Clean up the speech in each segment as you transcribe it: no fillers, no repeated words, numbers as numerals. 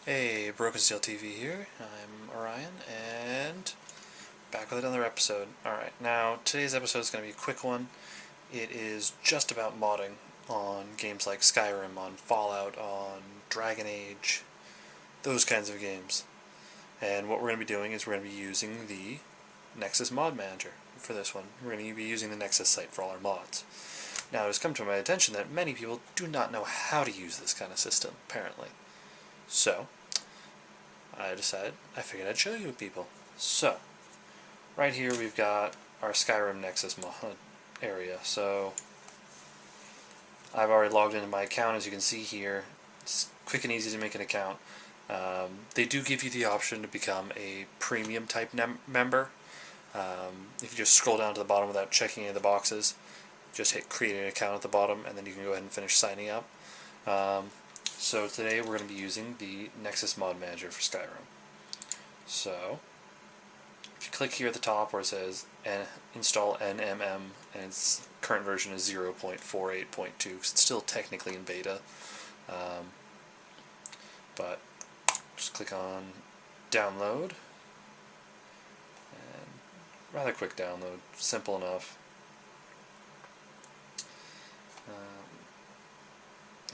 Hey, Brokensteel TV here. I'm Orion, and back with another episode. Alright, now today's episode is going to be a quick one. It is just about modding on games like Skyrim, on Fallout, on Dragon Age, those kinds of games. And what we're going to be doing is we're going to be using the Nexus Mod Manager for this one. We're going to be using the Nexus site for all our mods. Now, it has come to my attention that many people do not know how to use this kind of system, apparently. So, I figured I'd show you people. So, right here we've got our Skyrim Nexus mod area. So, I've already logged into my account, as you can see here. It's quick and easy to make an account. They do give you the option to become a premium type member. If you just scroll down to the bottom without checking any of the boxes, just hit create an account at the bottom, and then you can go ahead and finish signing up. So today we're going to be using the Nexus Mod Manager for Skyrim. So, if you click here at the top where it says install NMM, and its current version is 0.48.2, because it's still technically in beta. But just click on download, and rather quick download, simple enough.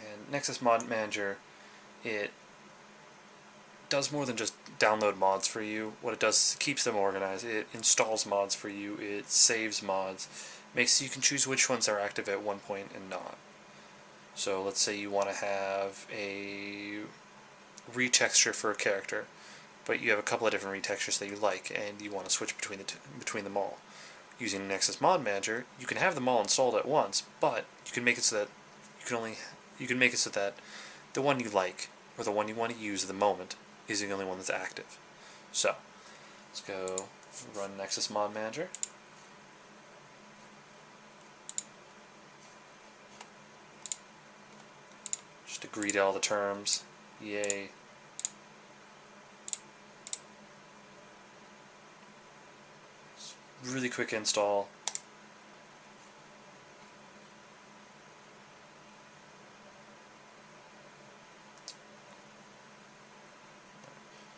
And Nexus Mod Manager, it does more than just download mods for you. What it does is it keeps them organized. It installs mods for you. It saves mods. Makes so you can choose which ones are active at one point and not. So let's say you want to have a retexture for a character, but you have a couple of different retextures that you like, and you want to switch between them all. Using Nexus Mod Manager, you can have them all installed at once, but you can make it so that you can make it so that the one you like, or the one you want to use at the moment, is the only one that's active. So, let's go run Nexus Mod Manager. Just agree to all the terms. Yay. Really quick install.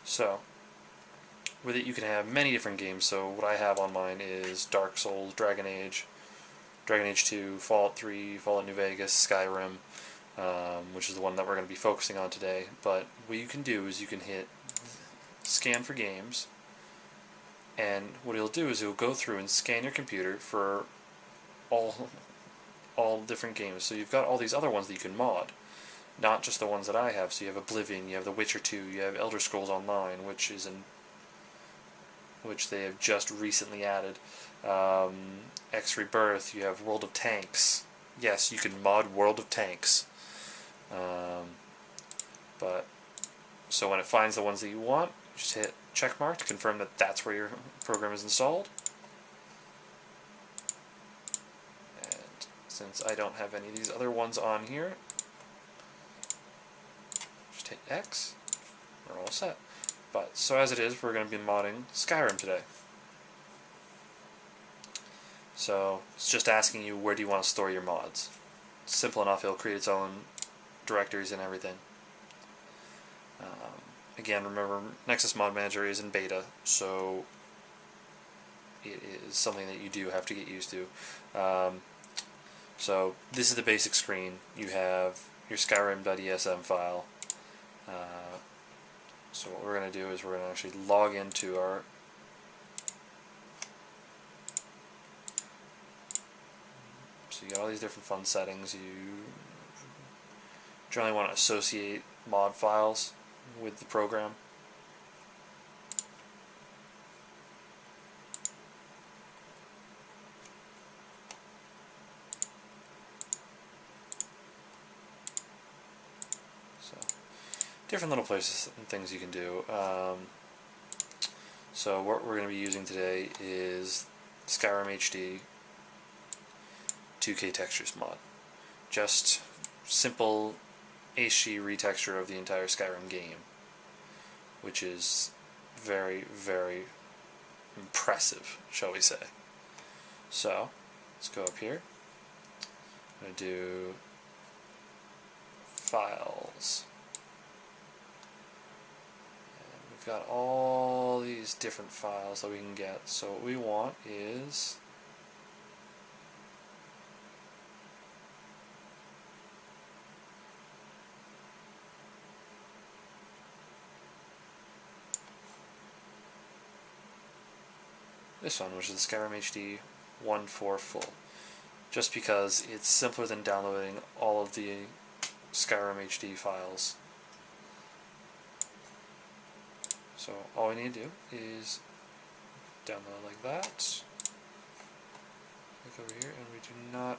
So, with it you can have many different games. So what I have on mine is Dark Souls, Dragon Age 2, Fallout 3, Fallout New Vegas, Skyrim, which is the one that we're going to be focusing on today. But what you can do is you can hit scan for games, and what it'll do is it'll go through and scan your computer for all different games. So you've got all these other ones that you can mod, not just the ones that I have. So you have Oblivion, you have The Witcher 2, you have Elder Scrolls Online, which they have just recently added. X Rebirth, you have World of Tanks. Yes, you can mod World of Tanks. But so when it finds the ones that you want, just hit check mark to confirm that that's where your program is installed. And since I don't have any of these other ones on here, just hit X. We're all set. But so as it is, we're going to be modding Skyrim today. So it's just asking you, where do you want to store your mods? It's simple enough. It'll create its own directories and everything. Again, remember, Nexus Mod Manager is in beta, so it is something that you do have to get used to. So this is the basic screen. You have your Skyrim.esm file. So what we're going to do is we're going to actually log into our so you got all these different fun settings. You generally want to associate mod files with the program. So different little places and things you can do. So what we're going to be using today is Skyrim HD 2K Textures mod. Just simple HD retexture of the entire Skyrim game, which is very, very impressive, shall we say. So, let's go up here. I'm going to do Files. we've got all these different files that we can get. So what we want is this one, which is the Skyrim HD 1.4 full. Just because it's simpler than downloading all of the Skyrim HD files. So all we need to do is download like that. Look over here, and we do not,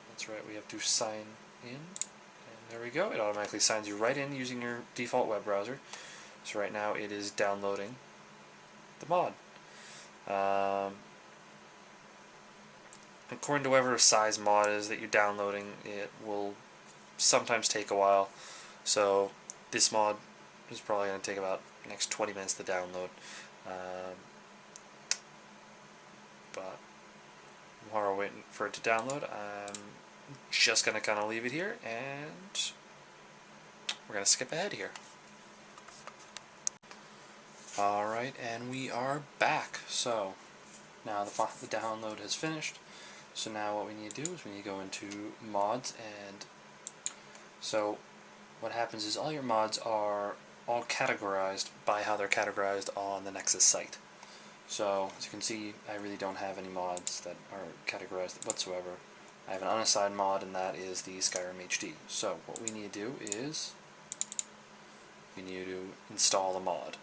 that's right, we have to sign in. And there we go, it automatically signs you right in using your default web browser. So right now it is downloading the mod. According to whatever size mod is that you're downloading, it will sometimes take a while. So this mod is probably going to take about the next 20 minutes to download. But while we're waiting for it to download, I'm just going to kind of leave it here, and we're going to skip ahead here. Alright, and we are back. So now the download has finished. So now what we need to do is we need to go into mods, and so what happens is all your mods are all categorized by how they're categorized on the Nexus site. So as you can see, I really don't have any mods that are categorized whatsoever. I have an unassigned mod, and that is the Skyrim HD. So what we need to do is we need to install the mod.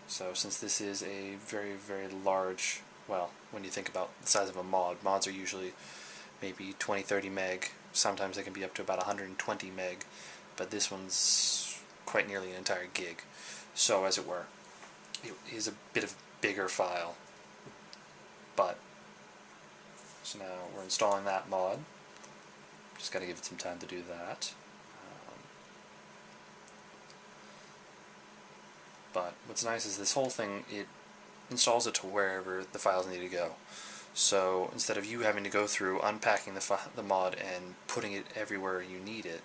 So since this is a very, very large, well, when you think about the size of a mod, mods are usually maybe 20-30 meg, sometimes they can be up to about 120 meg, but this one's quite nearly an entire gig. So as it were, it is a bit of a bigger file. But, so now we're installing that mod. Just got to give it some time to do that. But what's nice is this whole thing, it installs it to wherever the files need to go. So instead of you having to go through unpacking the mod and putting it everywhere you need it,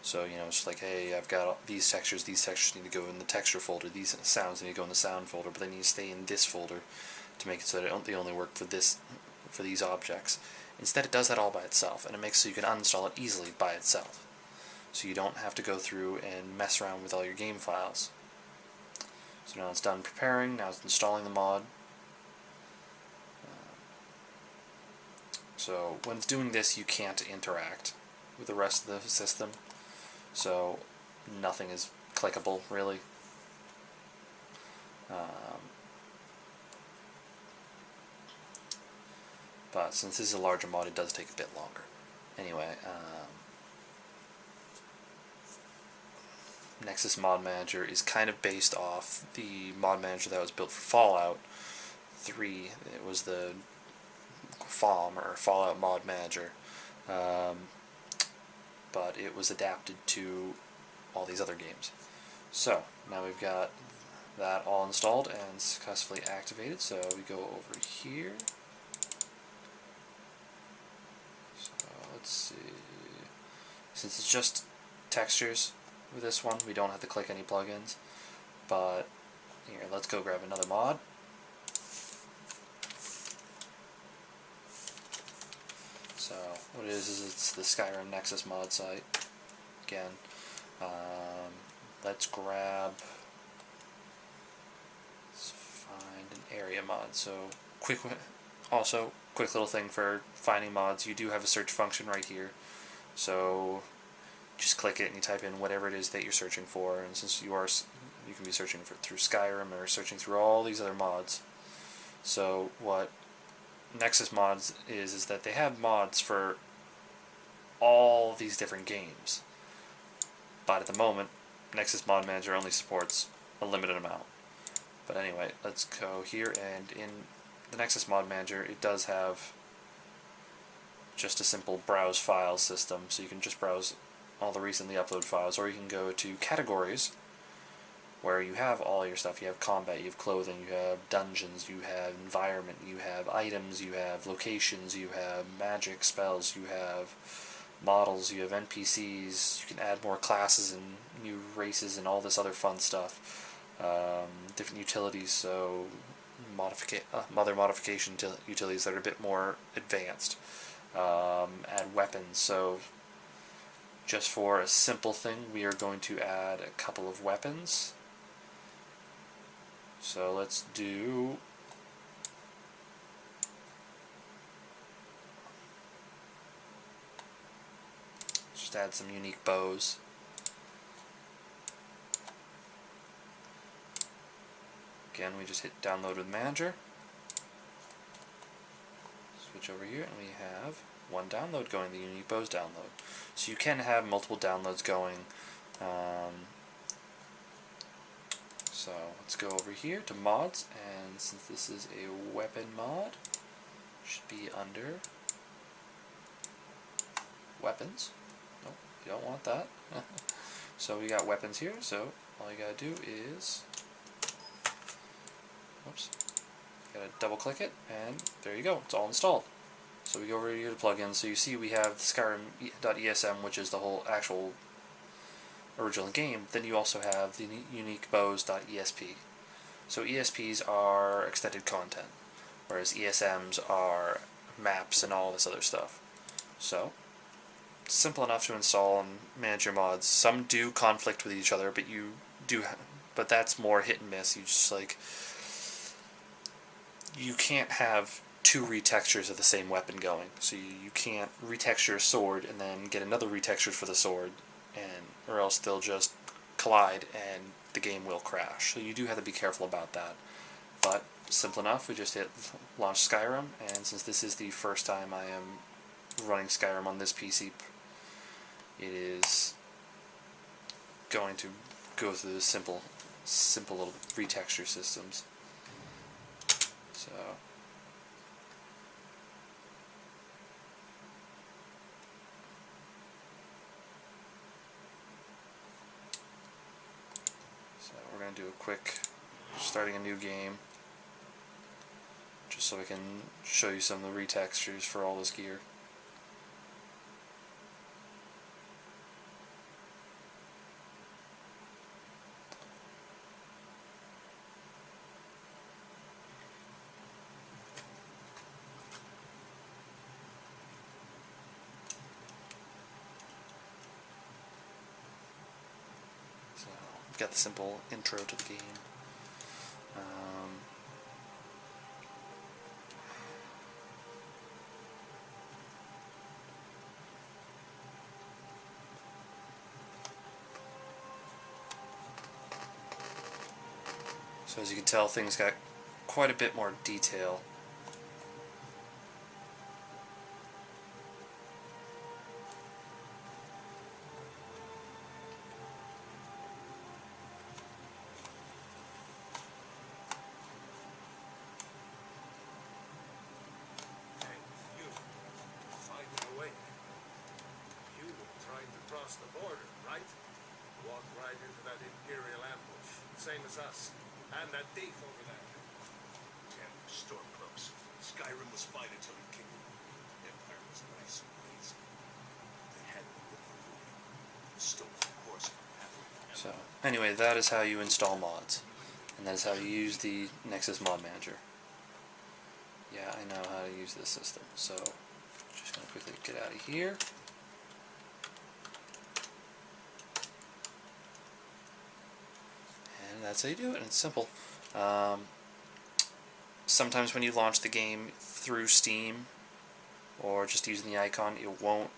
so you know, it's like, hey, I've got these textures need to go in the texture folder, these sounds need to go in the sound folder, but they need to stay in this folder to make it so that they only work for these objects. Instead, it does that all by itself, and it makes so you can uninstall it easily by itself. So you don't have to go through and mess around with all your game files. So now it's done preparing, now it's installing the mod. So when it's doing this, you can't interact with the rest of the system. So nothing is clickable, really. But since this is a larger mod, it does take a bit longer. Anyway, Nexus Mod Manager is kind of based off the mod manager that was built for Fallout 3. It was the FOM, or Fallout Mod Manager, but it was adapted to all these other games. So now we've got that all installed and successfully activated. So we go over here. So let's see. Since it's just textures with this one, we don't have to click any plugins. But here, let's go grab another mod. So what it is it's the Skyrim Nexus mod site. Again, let's find an area mod. So quick little thing for finding mods, you do have a search function right here. So just click it and you type in whatever it is that you're searching for, and since you can be searching through Skyrim or searching through all these other mods. So what Nexus mods is that they have mods for all these different games, but at the moment Nexus Mod Manager only supports a limited amount. But anyway, let's go here, and in the Nexus Mod Manager it does have just a simple browse files system, so you can just browse all the recently uploaded files, or you can go to categories where you have all your stuff. You have combat, you have clothing, you have dungeons, you have environment, you have items, you have locations, you have magic spells, you have models, you have NPCs, you can add more classes and new races and all this other fun stuff. Different utilities, so other modification utilities that are a bit more advanced. Add weapons, so just for a simple thing, we are going to add a couple of weapons. So let's do just add some unique bows. Again, we just hit download with manager. Switch over here and we have one download going, the unique bows download. So you can have multiple downloads going. So let's go over here to mods, and since this is a weapon mod, it should be under weapons. Nope, you don't want that. So we got weapons here, so all you gotta do is, whoops, you gotta double click it, and there you go, it's all installed. So we go over here to plugins, so you see we have Skyrim.esm, which is the whole actual original game. Then you also have the unique bows.esp. So ESPs are extended content, whereas ESMs are maps and all this other stuff. So simple enough to install and manage your mods. Some do conflict with each other, but you do, but that's more hit and miss. You just like, you can't have two retextures of the same weapon going. So you can't retexture a sword and then get another retexture for the sword, or else they'll just collide and the game will crash. So you do have to be careful about that. But simple enough, we just hit launch Skyrim, and since this is the first time I am running Skyrim on this PC, it is going to go through the simple little retexture systems. So we're going to do a quick starting a new game, just so I can show you some of the retextures for all this gear. So we've got the simple intro to the game. So as you can tell, things got quite a bit more detail. Across the border, right? Walked right into that Imperial ambush, same as us, and that thief over there. Yeah, Stormcloaks. Skyrim was fine until he kicked him. Empire was nice and lazy. They had me looking for you. Stole the horse from Hathaway. So anyway, that is how you install mods, and that is how you use the Nexus Mod Manager. Yeah, I know how to use this system, so just going to quickly get out of here. That's how you do it, and it's simple. Sometimes when you launch the game through Steam or just using the icon, it won't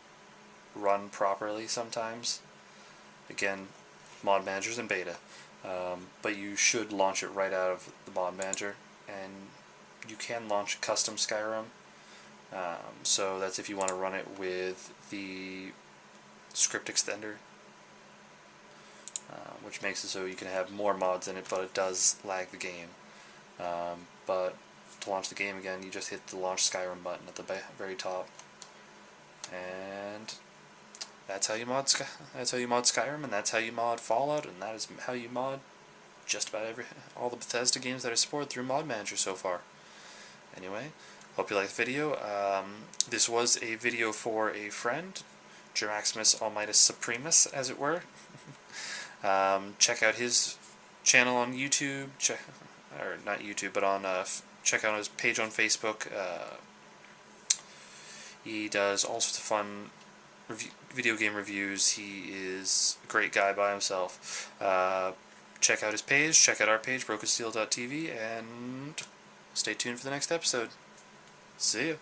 run properly sometimes. Again, Mod Manager's in beta, but you should launch it right out of the Mod Manager, and you can launch custom Skyrim. So that's if you want to run it with the script extender, which makes it so you can have more mods in it, but it does lag the game. But to launch the game again, you just hit the Launch Skyrim button at the very top, and that's how you mod Skyrim, and that's how you mod Fallout, and that is how you mod just about all the Bethesda games that are supported through Mod Manager so far. Anyway, hope you liked the video. This was a video for a friend, Jeraximus Almightus Supremus, as it were. Check out his channel on YouTube, or not YouTube, but on check out his page on Facebook. He does all sorts of fun video game reviews. He is a great guy by himself. Check out his page, check out our page, Brokensteel TV, and stay tuned for the next episode. See ya.